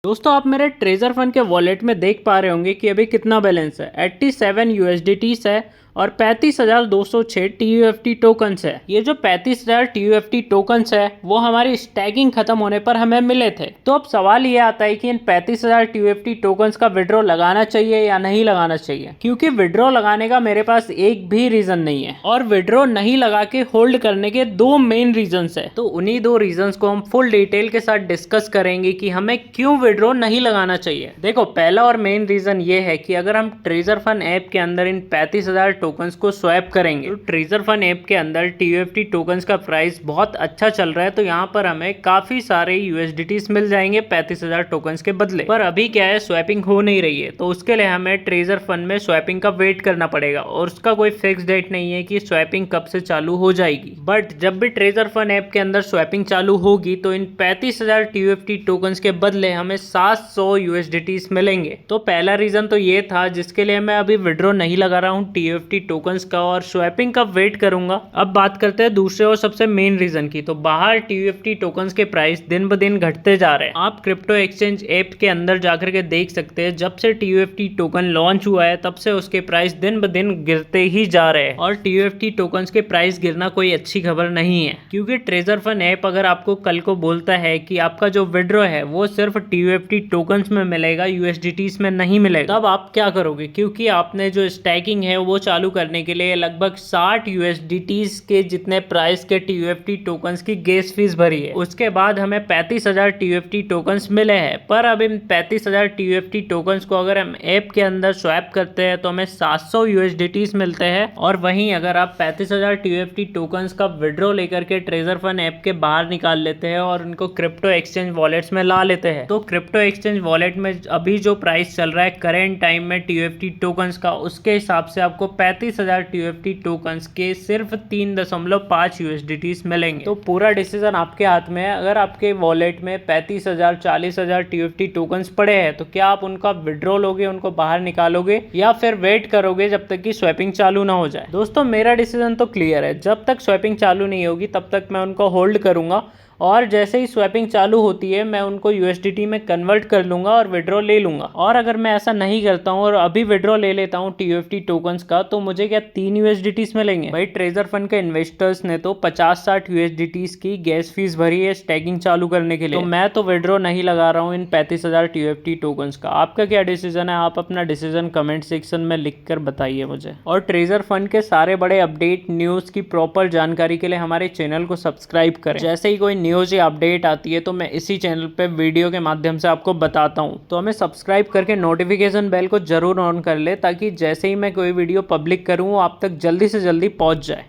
दोस्तों आप मेरे ट्रेजर फंड के वॉलेट में देख पा रहे होंगे कि अभी कितना बैलेंस है। 87 यूएसडीटीस है और 35,206 TUFT टोकन्स है। ये जो 35,000 TUFT टोकन्स है वो हमारी स्टैकिंग खत्म होने पर हमें मिले थे। तो अब सवाल ये आता है कि इन 35,000 TUFT टोकन्स का विड्रॉ लगाना चाहिए या नहीं लगाना चाहिए, क्योंकि विड्रॉ लगाने का मेरे पास एक भी रीजन नहीं है और विड्रॉ नहीं लगा के होल्ड करने के दो मेन रीजंस है। तो उन्हीं दो रीजंस को हम फुल डिटेल के साथ डिस्कस करेंगे कि हमें क्यों विड्रॉ नहीं लगाना चाहिए। देखो, पहला और मेन रीजन ये है कि अगर हम ट्रेजर फंड ऐप के अंदर इन 35,000 टोकन्स को स्वैप करेंगे तो ट्रेजर फंड ऐप के अंदर TUFT टोकन्स का प्राइस बहुत अच्छा चल रहा है, तो यहाँ पर हमें काफी सारे USDTs मिल जाएंगे 35,000 टोकन्स के बदले। पर अभी क्या है, स्वैपिंग हो नहीं रही है, तो उसके लिए हमें ट्रेजर फंड में स्वैपिंग का वेट करना पड़ेगा और उसका कोई फिक्स डेट नहीं है कि स्वैपिंग कब से चालू हो जाएगी। बट जब भी ट्रेजर फंड ऐप के अंदर स्वैपिंग चालू होगी तो इन 35,000 TUFT टोकन्स के बदले हमें 700 USDTs मिलेंगे। तो पहला रीजन तो ये था जिसके लिए मैं अभी विड्रॉ नहीं लगा रहा हूँ TUFT टोकन्स का और स्वैपिंग का वेट करूंगा। अब बात करते हैं दूसरे और सबसे मेन रीजन की। तो बाहर TUFT टोकन्स के प्राइस दिन ब दिन घटते जा रहे हैं। आप क्रिप्टो एक्सचेंज ऐप के अंदर जाकर के देख सकते हैं, जब से TUFT टोकन लॉन्च हुआ है तब से उसके प्राइस दिन ब दिन गिरते ही जा रहे हैं और TUFT टोकन्स के प्राइस गिरना कोई अच्छी खबर नहीं है, क्योंकि ट्रेजर फंड ऐप अगर आपको कल को बोलता है कि आपका जो विड्रॉ है वो सिर्फ TUFT टोकन्स में मिलेगा, USDTs में नहीं मिलेगा, तब आप क्या करोगे? क्योंकि आपने जो स्टैकिंग है वो चालू करने के लिए लगभग 60 USDTs के जितने प्राइस के TUFT टोकन्स की गैस फीस भरी है। उसके बाद हमें 35,000 TUFT टोकन्स मिले हैं, पर अब इन 35,000 TUFT टोकन्स को अगर हम ऐप के अंदर स्वैप करते हैं तो हमें 700 USDTs मिलते हैं। और वहीं अगर आप 35,000 TUFT टोकन्स का विड्रॉ लेकर के ट्रेजर फंड ऐप के बाहर निकाल लेते हैं और उनको क्रिप्टो एक्सचेंज वॉलेट्स में ला लेते हैं, तो क्रिप्टो एक्सचेंज वॉलेट में अभी जो प्राइस चल रहा है करेंट टाइम में TUFT टोकन्स का, उसके हिसाब से आपको 35,000 TUFT टोकन्स के सिर्फ 3.5 USDTs मिलेंगे। तो पूरा डिसीजन आपके हाथ में है। अगर आपके वॉलेट में 35,000 40,000 TUFT टोकन्स पड़े हैं तो क्या आप उनका विड्रॉ लोगे, उनको बाहर निकालोगे, या फिर वेट करोगे जब तक कि स्वैपिंग चालू ना हो जाए? दोस्तों मेरा डिसीजन तो क्लियर है, जब तक स्वैपिंग चालू नहीं होगी तब तक मैं उनको होल्ड करूंगा और जैसे ही स्वैपिंग चालू होती है मैं उनको USDT में कन्वर्ट कर लूंगा और विड्रॉ ले लूंगा। और अगर मैं ऐसा नहीं करता हूं और अभी विड्रॉ ले लेता हूं TUFT टोकन्स का, तो मुझे क्या 3 USDTs मिलेंगे? भाई ट्रेजर फंड के इन्वेस्टर्स ने तो 50-60 USDTs की गैस फीस भरी है स्टैकिंग चालू करने के लिए, तो मैं तो विड्रॉ नहीं लगा रहा हूँ इन 35,000 TUFT टोकन्स का। आपका क्या डिसीजन है? आप अपना डिसीजन कमेंट सेक्शन में लिख कर बताइए मुझे। और ट्रेजर फंड के सारे बड़े अपडेट न्यूज की प्रॉपर जानकारी के लिए हमारे चैनल को सब्सक्राइब करें। जैसे ही कोई न्यूज या अपडेट आती है तो मैं इसी चैनल पे वीडियो के माध्यम से आपको बताता हूं, तो हमें सब्सक्राइब करके नोटिफिकेशन बेल को जरूर ऑन कर ले, ताकि जैसे ही मैं कोई वीडियो पब्लिक करूं वो आप तक जल्दी से जल्दी पहुंच जाए।